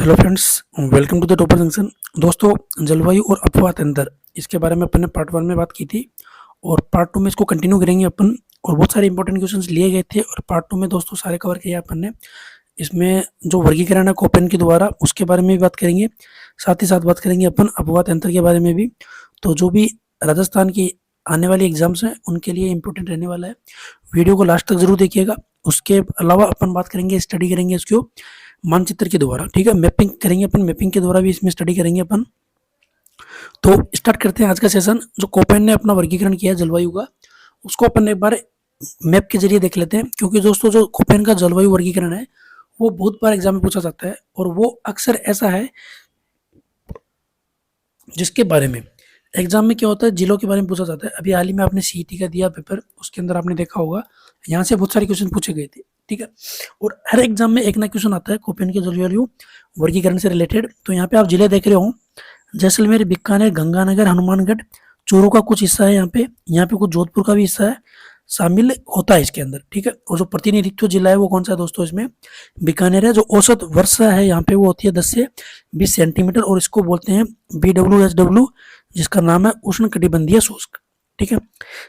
Hello friends, welcome to the Topper Junction. दोस्तों, जलवायु और अफवाह तंत्र इसके बारे में अपन ने पार्ट 1 में बात की थी और पार्ट 2 में इसको कंटिन्यू करेंगे अपन। और बहुत सारे इंपॉर्टेंट क्वेश्चंस लिए गए थे और पार्ट 2 में दोस्तों सारे कवर किया अपन ने। इसमें जो वर्गीकरण है कोपेन के द्वारा उसके बारे में भी बात करेंगे, साथ ही साथ बात करेंगे अपन अफवाह तंत्र के बारे में भी। तो जो भी राजस्थान की आने वाली एग्जाम्स हैं उनके लिए इंपॉर्टेंट रहने वाला है। वीडियो को लास्ट तक जरूर देखिएगा। उसके अलावा अपन बात करेंगे, स्टडी करेंगे इसको मानचित्र के द्वारा। ठीक है, मैपिंग करेंगे अपन, मैपिंग के द्वारा भी इसमें स्टडी करेंगे अपन। तो स्टार्ट करते हैं आज का सेशन। जो कोपेन ने अपना वर्गीकरण किया है जलवायु का, उसको अपन एक बार मैप के जरिए देख लेते हैं। क्योंकि दोस्तों जो कोपेन का जलवायु वर्गीकरण है वो बहुत बार एग्जाम में पूछा जाता है और वो अक्सर ऐसा है जिसके बारे में एग्जाम में क्या होता है, जिलों के बारे में पूछा जाता है। अभी हाल ही में आपने सीईटी का दिया पेपर, उसके अंदर आपने देखा होगा यहाँ से बहुत सारे क्वेश्चन पूछे गए थे। ठीक है, और हर एग्जाम में एक ना क्वेश्चन आता है कोपेन के जलवायु वर्गीकरण से रिलेटेड। तो यहाँ पे आप जिले देख रहे हो, जैसलमेर, बीकानेर, गंगानगर, हनुमानगढ़, चूरू का कुछ हिस्सा है यहाँ पे कुछ जोधपुर का भी हिस्सा है, शामिल होता है इसके अंदर। ठीक है, और जो प्रतिनिधित्व जिला है वो कौन सा है दोस्तों, इसमें बीकानेर है। जो औसत वर्षा है यहाँ पे वो होती है 10 से 20 सेंटीमीटर और इसको बोलते हैं BWSW, जिसका नाम है उष्ण कटिबंधीय शुष्क। ठीक है,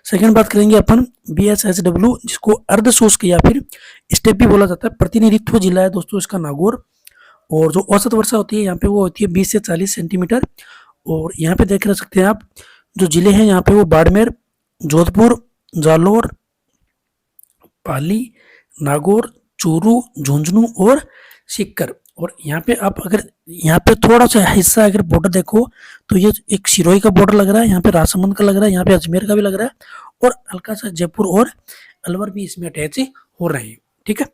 सेकंड बात करेंगे अपन BSHW, जिसको अर्ध शुष्क या फिर स्टेप भी बोला जाता है। प्रतिनिधित्व जिला है दोस्तों इसका नागौर। और जो औसत वर्षा होती है यहाँ पे वो होती है 20 से 40 सेंटीमीटर। और यहाँ पे देख सकते हैं आप, जो जिले हैं यहाँ पे वो बाड़मेर, जोधपुर, जालोर, पाली, नागौर, चूरू, झुंझुनू और सीकर। और यहाँ पे आप अगर यहाँ पे थोड़ा सा हिस्सा अगर बॉर्डर देखो तो ये एक सिरोही का बॉर्डर लग रहा है, यहाँ पे राजसमंद का लग रहा है, यहाँ पे अजमेर का भी लग रहा है और हल्का सा जयपुर और अलवर भी इसमें अटैच हो रहे हैं। ठीक है,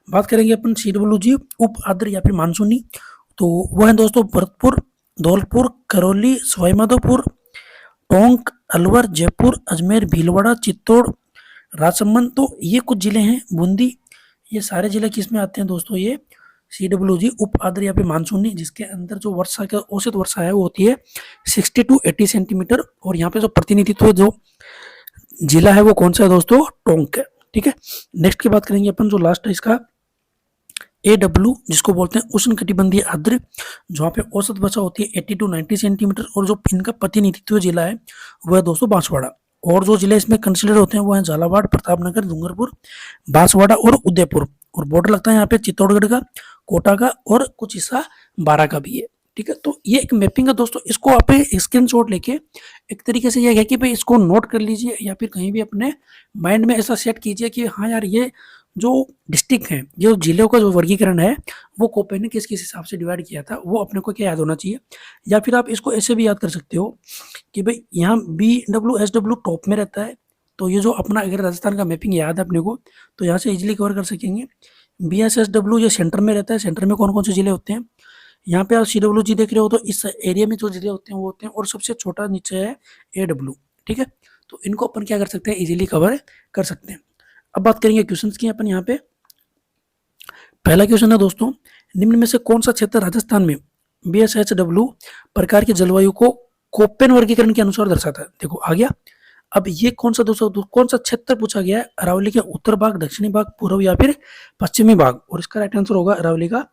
बात करेंगे अपन CWG उप आर्द्र या फिर मानसूनी। तो वह है दोस्तों भरतपुर, धौलपुर, करौली, सवाईमाधोपुर, टोंक, अलवर, जयपुर, अजमेर, भीलवाड़ा, चित्तौड़, राजसमंद। तो ये कुछ जिले हैं, बूंदी, ये सारे जिले किस में आते हैं दोस्तों, ये CWG उप आर्द्र या फिर मानसूनी, जिसके अंदर जो वर्षा का औसत वर्षा है वो होती है 60 to 80 सेंटीमीटर। और यहाँ पे जो प्रतिनिधित्व जो जिला है वो कौन सा है दोस्तों, टोंक है। ठीक है, नेक्स्ट की बात करेंगे अपन, जो लास्ट है इसका AW, जिसको बोलते हैं उष्ण कटिबंधीय आर्द्र, जहाँ पे औसत वर्षा होती है 80 to 90 सेंटीमीटर। और जो इनका प्रतिनिधित्व जिला है वह है दोस्तों बांसवाड़ा। और जो जिले इसमें कंसिडर होते हैं वो है झालावाड़, प्रतापनगर, डूंगरपुर, बांसवाड़ा और उदयपुर। और बॉर्डर लगता है यहाँ पे चित्तौड़गढ़ का, कोटा का और कुछ हिस्सा बारा का भी है। ठीक है, तो ये एक मैपिंग है दोस्तों, इसको आप स्क्रीनशॉट लेके एक तरीके से यह है कि भाई इसको नोट कर लीजिए या फिर कहीं भी अपने माइंड में ऐसा सेट कीजिए कि हाँ यार, ये जो डिस्ट्रिक्ट हैं, जो जिलों का जो वर्गीकरण है वो कोपेन ने किस किस हिसाब से डिवाइड किया था वो अपने को क्या याद होना चाहिए। या फिर आप इसको ऐसे भी याद कर सकते हो कि भाई यहाँ BWSW टॉप में रहता है। तो ये जो अपना अगर राजस्थान का मैपिंग याद है अपने को तो यहाँ से इजीली कवर कर सकेंगे। BSSW ये सेंटर में रहता है, सेंटर में कौन कौन से जिले होते हैं, यहाँ पे आप CWG देख रहे हो तो इस एरिया में जो जिले होते हैं वो होते हैं, और सबसे छोटा नीचे है AW। ठीक है, तो इनको अपन क्या कर सकते हैं, इजीली कवर कर सकते हैं। अब बात करेंगे क्वेश्चंस की अपन यहाँ पे। पहला क्वेश्चन है दोस्तों, निम्न में से कौन सा क्षेत्र राजस्थान में BSHW प्रकार की जलवायु को कोपेन वर्गीकरण के अनुसार दर्शाता है। देखो आ गया। अब ये कौन सा दोस्तों, कौन सा क्षेत्र पूछा गया है, अरावली के उत्तर भाग, दक्षिणी भाग, पूर्व या फिर पश्चिमी भाग। और इसका राइट आंसर होगा अरावली का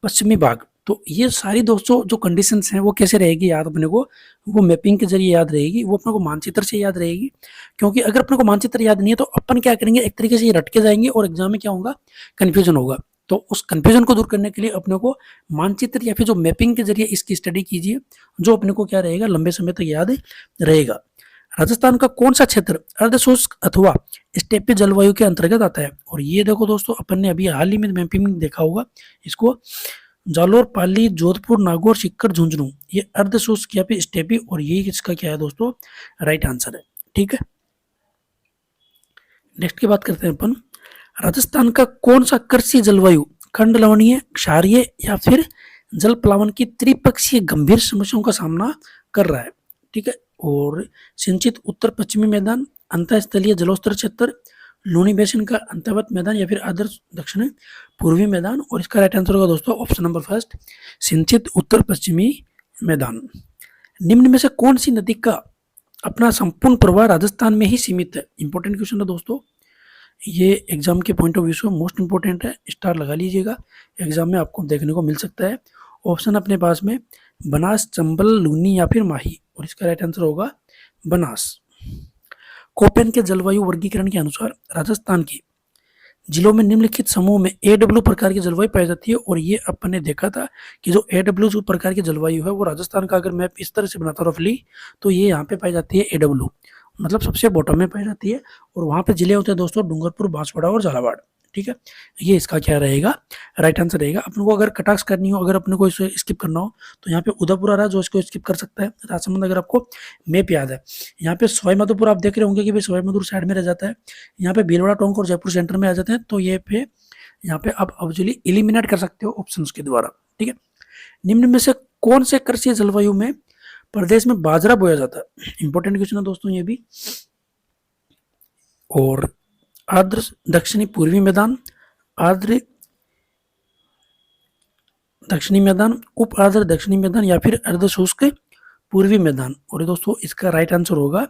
पश्चिमी भाग। तो ये सारी दोस्तों जो कंडीशंस हैं वो कैसे रहेगी याद अपने को, वो मैपिंग के जरिए याद रहेगी, वो अपने को मानचित्र से याद रहेगी। क्योंकि अगर अपने को मानचित्र याद नहीं है तो अपन क्या करेंगे, एक तरीके से ये रट के जाएंगे और एग्जाम में क्या होगा, कन्फ्यूजन होगा। तो उस कन्फ्यूजन को दूर करने के लिए अपने को मानचित्र या फिर जो मैपिंग के जरिए इसकी स्टडी कीजिए, जो अपने को क्या रहेगा, लंबे समय तक याद रहेगा। राजस्थान का कौन सा क्षेत्र अर्धशुष्क अथवा स्टेपी जलवायु के अंतर्गत आता है। और ये देखो दोस्तों, अपन ने अभी हाल ही में मैपिंग में देखा होगा इसको, जालोर, पाली, जोधपुर, नागौर, सीकर, झुंझुनू, ये अर्धशुष्क या फिर स्टेपी। और ये इसका क्या है दोस्तों, राइट आंसर है। ठीक है, नेक्स्ट की बात करते हैं अपन, राजस्थान का कौन सा कृषि जलवायु खंड लवणीय, क्षारीय या फिर जल प्लावन की त्रिपक्षीय गंभीर समस्याओं का सामना कर रहा है। ठीक है, और सिंचित उत्तर पश्चिमी मैदान, अंतःस्थलीय जलोस्तर क्षेत्र, लूनी बेसिन का अंतर्गत मैदान या फिर आदर्श दक्षिण पूर्वी मैदान। और इसका राइट आंसर होगा दोस्तों ऑप्शन नंबर फर्स्ट, सिंचित उत्तर पश्चिमी मैदान। निम्न में से कौन सी नदी का अपना संपूर्ण प्रवाह राजस्थान में ही सीमित है। इंपॉर्टेंट क्वेश्चन है दोस्तों, ये एग्जाम के पॉइंट ऑफ व्यू से मोस्ट इंपॉर्टेंट है, स्टार लगा लीजिएगा, एग्जाम में आपको देखने को मिल सकता है। ऑप्शन अपने पास में बनास, चंबल, लूनी या फिर माही, और इसका राइट आंसर होगा बनास। कोपेन के जलवायु वर्गीकरण के अनुसार राजस्थान के जिलों में निम्नलिखित समूह में AW प्रकार की जलवायु पाई जाती है, और ये अपन ने देखा था कि जो AW जो प्रकार की जलवायु है वो राजस्थान का अगर मैप इस तरह से बनाता हूँ रफली, तो ये यहाँ पे पाई जाती है AW, मतलब सबसे बॉटम में पाई जाती है। और वहाँ पे जिले होते हैं दोस्तों डूंगरपुर, बांसवाड़ा और झालावाड़। ठीक है, ये इसका क्या रहेगा, राइट आंसर रहेगा। अपन को अगर कटाक्ष करनी हो, अगर अपने को इसे स्किप करना हो, तो यहाँ पे उदयपुर आ रहा है जो इसको स्किप कर सकता है। राजसमंद अगर आपको मैप याद है, यहाँ पे सवाई माधोपुर आप देख रहे होंगे कि भाई सवाई माधोपुर साइड में रह जाता है, यहाँ पे भीलवाड़ा, टोंक और जयपुर सेंटर में आ जाते हैं। तो ये पे यहाँ पे आप एक्चुअली एलिमिनेट कर सकते हो ऑप्शन के द्वारा। ठीक है, निम्न में से कौन से कृषि जलवायु में प्रदेश में बाजरा बोया जाता है? इंपॉर्टेंट क्वेश्चन है दोस्तों ये भी। और आर्द्र दक्षिणी पूर्वी मैदान, आर्द्र दक्षिणी मैदान, उप आर्द्र दक्षिणी मैदान या फिर अर्ध शुष्क पूर्वी मैदान। और दोस्तों इसका राइट आंसर होगा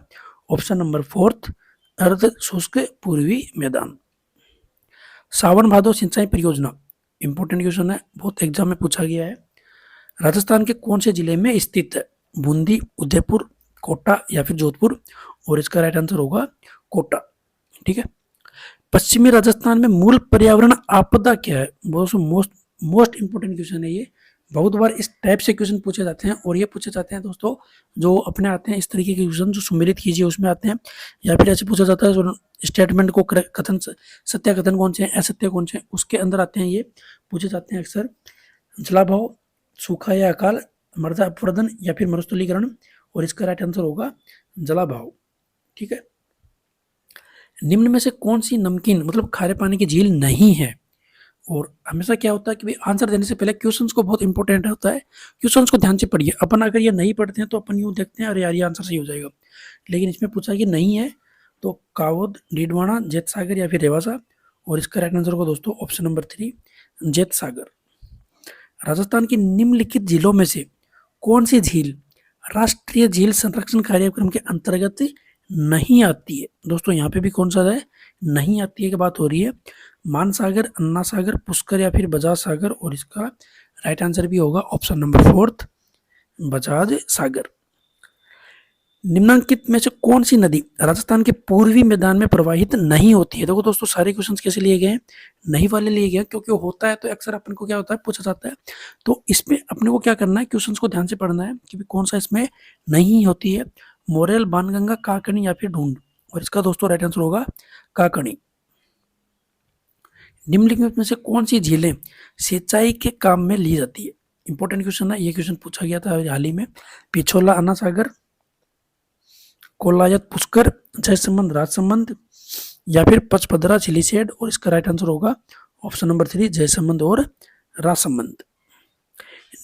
ऑप्शन नंबर 4, अर्ध शुष्क पूर्वी मैदान। सावन भादो सिंचाई परियोजना, इंपॉर्टेंट क्वेश्चन है, बहुत एग्जाम में पूछा गया है। राजस्थान के कौन से जिले में स्थित है? बूंदी, उदयपुर, कोटा या फिर जोधपुर, और इसका राइट आंसर होगा कोटा। ठीक है, पश्चिमी राजस्थान में मूल पर्यावरण आपदा क्या है? मोस्ट इंपोर्टेंट क्वेश्चन है ये, बहुत बार इस टाइप से क्वेश्चन पूछे जाते हैं। और ये पूछे जाते हैं दोस्तों जो अपने आते हैं इस तरीके के क्वेश्चन जो सुमेलित कीजिए उसमें आते हैं, या फिर ऐसे पूछा जाता है जो स्टेटमेंट को कथन, सत्य कथन कौन से हैं, असत्य कौन से हैं, उसके अंदर आते हैं, ये पूछे जाते हैं अक्सर। जलाभाव, सूखा या अकाल, मृदा अपवर्तन या फिर मरुस्थलीकरण, और इसका राइट आंसर होगा जलाभाव। ठीक है, निम्न में से कौन सी नमकीन मतलब खारे पानी की झील नहीं है? और हमेशा क्या होता है कि भाई आंसर देने से पहले क्वेश्चंस को बहुत इंपॉर्टेंट होता है, क्वेश्चंस को ध्यान से पढ़िए। अपन अगर ये नहीं पढ़ते हैं तो अपन यूँ देखते हैं अरे यार ये आंसर सही हो जाएगा, लेकिन इसमें पूछा कि नहीं है, तो कावद, डीडवाना, जेत सागर या फिर रेवासा, और इसका राइट आंसर होगा दोस्तों ऑप्शन नंबर 3, जेत सागर। राजस्थान की निम्नलिखित झीलों में से कौन सी झील राष्ट्रीय झील संरक्षण कार्यक्रम के अंतर्गत नहीं आती है? दोस्तों यहाँ पे भी कौन सा है, नहीं आती है की बात हो रही है। मानसागर, अन्ना सागर, पुष्कर या फिर बजाज सागर, और इसका राइट आंसर भी होगा ऑप्शन नंबर 4, बजाज सागर। निम्नलिखित में से कौन सी नदी राजस्थान के पूर्वी मैदान में प्रवाहित नहीं होती है? देखो दोस्तों सारे क्वेश्चंस कैसे लिए गए हैं, नहीं वाले लिए गए, क्योंकि होता है तो अक्सर अपन को क्या होता है पूछा जाता है। तो इसमें अपने को क्या करना है, क्वेश्चंस को ध्यान से पढ़ना है कि कौन सा इसमें नहीं होती है। मोरेल, बाणगंगा, काकनी या फिर ढूंढ, और इसका दोस्तों राइट आंसर होगा काकनी। निम्नलिखित में से कौन सी झीलें सिंचाई के काम में ली जाती है? इंपॉर्टेंट क्वेश्चन है, ये क्वेश्चन पूछा गया था हाल ही में। पिछोला, अन्ना सागर, कोलायत, पुष्कर, जयसमंद, राजसमंद या फिर पचपदरा, चिलीसेड, और इसका राइट आंसर होगा ऑप्शन नंबर 3, जयसमंद और राजसमंद।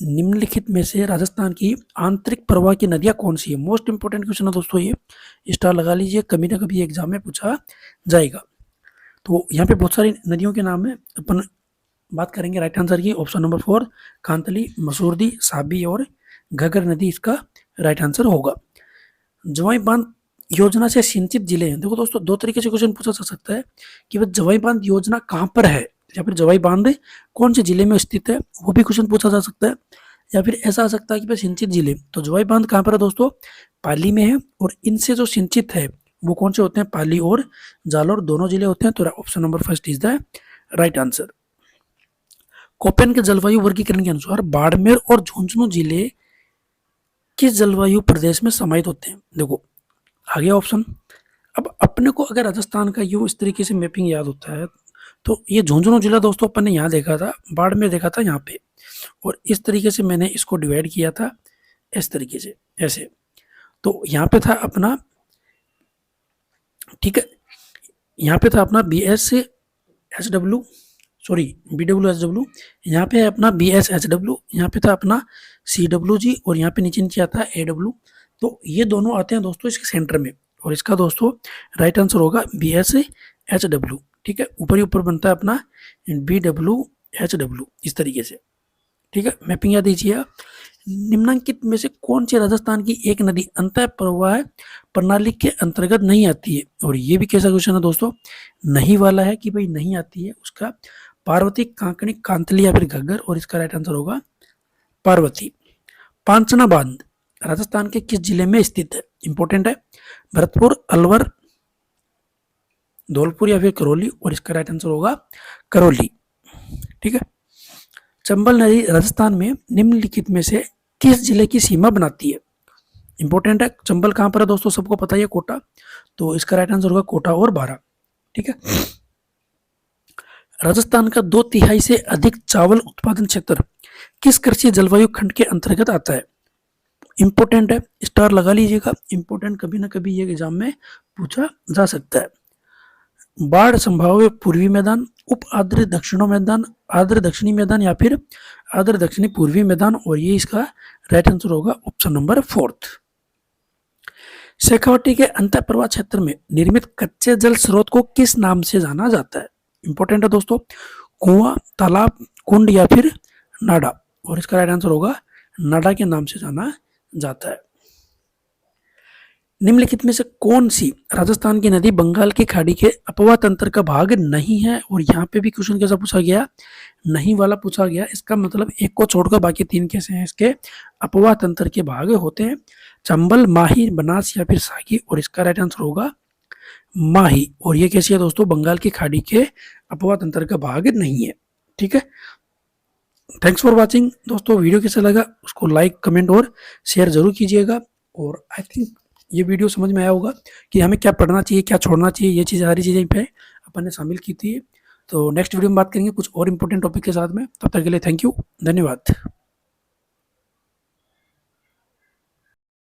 निम्नलिखित में से राजस्थान की आंतरिक प्रवाह की नदियां कौन सी है? मोस्ट इंपोर्टेंट क्वेश्चन है दोस्तों, ये स्टार लगा लीजिए, कभी ना कभी एग्जाम में पूछा जाएगा। तो यहाँ पे बहुत सारी नदियों के नाम है, अपन बात करेंगे राइट आंसर की, ऑप्शन नंबर 4, कांतली, मसूरदी, साबी और घगर नदी इसका राइट आंसर होगा। जवाई बांध योजना से सिंचित जिले हैं। देखो दोस्तों दो तरीके से क्वेश्चन पूछा जा सकता है कि वह जवाई बांध योजना कहाँ पर है, या फिर जवाई बांध कौन से जिले में स्थित है, वो भी क्वेश्चन पूछा जा सकता है। या फिर ऐसा आ सकता है कि भाई सिंचित जिले, तो जवाई बांध कहाँ पर है दोस्तों, पाली में है, और इनसे जो सिंचित है वो कौन से होते हैं, पाली और जालौर दोनों जिले होते हैं। तो option number 1 is the right answer. Koppen के जलवायु वर्गीकरण के अनुसार बाड़मेर और झुंझुनू जिले किस जलवायु प्रदेश में समाहित होते हैं? देखो आ गया ऑप्शन। अब अपने को अगर राजस्थान का यूं इस तरीके से मैपिंग याद होता है, तो ये झुंझुनू जिला दोस्तों अपन ने यहाँ देखा था, बाड़मेर देखा था यहाँ पे, और इस तरीके से मैंने इसको डिवाइड किया था इस तरीके से ऐसे। तो यहाँ पे था अपना, ठीक है, यहाँ पे था अपना BSHW, सॉरी BWSW, यहाँ पे है अपना BSHW, यहाँ पे था अपना CWG, और यहाँ पे नीचे आता है AW। तो ये दोनों आते हैं दोस्तों इसके सेंटर में, और इसका दोस्तों राइट आंसर होगा BSHW। ठीक है, ऊपर ही ऊपर बनता है अपना BWHW इस तरीके से। ठीक है, मैपिंग याद दीजिए। निम्नलिखित में से कौन सी राजस्थान की एक नदी अंतः प्रवाह प्रणाली के अंतर्गत नहीं आती है? और ये भी कैसा क्वेश्चन है दोस्तों, नहीं वाला है कि भाई नहीं आती है, उसका पार्वती, कांकणी, कांतली या फिर घग्गर, और इसका राइट आंसर होगा पार्वती। पांचना बांध राजस्थान के किस जिले में स्थित है? इंपॉर्टेंट है, भरतपुर, अलवर, धौलपुर या फिर करौली, और इसका राइट आंसर होगा करौली। ठीक है। चंबल नदी राजस्थान में निम्नलिखित में से किस जिले की सीमा बनाती है? इंपॉर्टेंट है, चंबल कहां पर है दोस्तों, सबको पता ही है, कोटा, तो इसका राइट आंसर होगा कोटा और बारां। ठीक है। राजस्थान का 2/3 से अधिक चावल उत्पादन क्षेत्र किस कृषि जलवायु खंड के अंतर्गत आता है? इंपॉर्टेंट है, स्टार लगा लीजिएगा, इंपॉर्टेंट कभी ना कभी ये एग्जाम में पूछा जा सकता है। बाढ़ संभाव्य पूर्वी मैदान, उप आर्द्र दक्षिणी मैदान, आर्द्र दक्षिणी मैदान या फिर आर्द्र दक्षिणी पूर्वी मैदान, और ये इसका राइट आंसर होगा ऑप्शन नंबर 4। शेखावटी के अंतःप्रवाह क्षेत्र में निर्मित कच्चे जल स्रोत को किस नाम से जाना जाता है? इंपॉर्टेंट है दोस्तों, कुआं, तालाब, कुंड या फिर नाडा, और इसका राइट आंसर होगा नाडा के नाम से जाना जाता है। निम्नलिखित में से कौन सी राजस्थान की नदी बंगाल की खाड़ी के अपवाह तंत्र का भाग नहीं है? और यहाँ पे भी क्वेश्चन कैसा पूछा गया, नहीं वाला पूछा गया। इसका मतलब एक को छोड़कर बाकी 3 कैसे हैं इसके अपवाह तंत्र के भाग होते हैं? चंबल, माही, बनास या फिर सागी, और इसका राइट आंसर होगा माही। और ये कैसी है दोस्तों, बंगाल की खाड़ी के अपवाह तंत्र का भाग नहीं है। ठीक है। थैंक्स फॉर वॉचिंग दोस्तों, वीडियो कैसा लगा उसको लाइक, कमेंट और शेयर जरूर कीजिएगा। और आई थिंक ये वीडियो समझ में आया होगा कि हमें क्या पढ़ना चाहिए, क्या छोड़ना चाहिए, ये चीज़ सारी चीज़ें पे अपन ने शामिल की थी। तो नेक्स्ट वीडियो में बात करेंगे कुछ और इंपॉर्टेंट टॉपिक के साथ में। तब तक के लिए थैंक यू, धन्यवाद।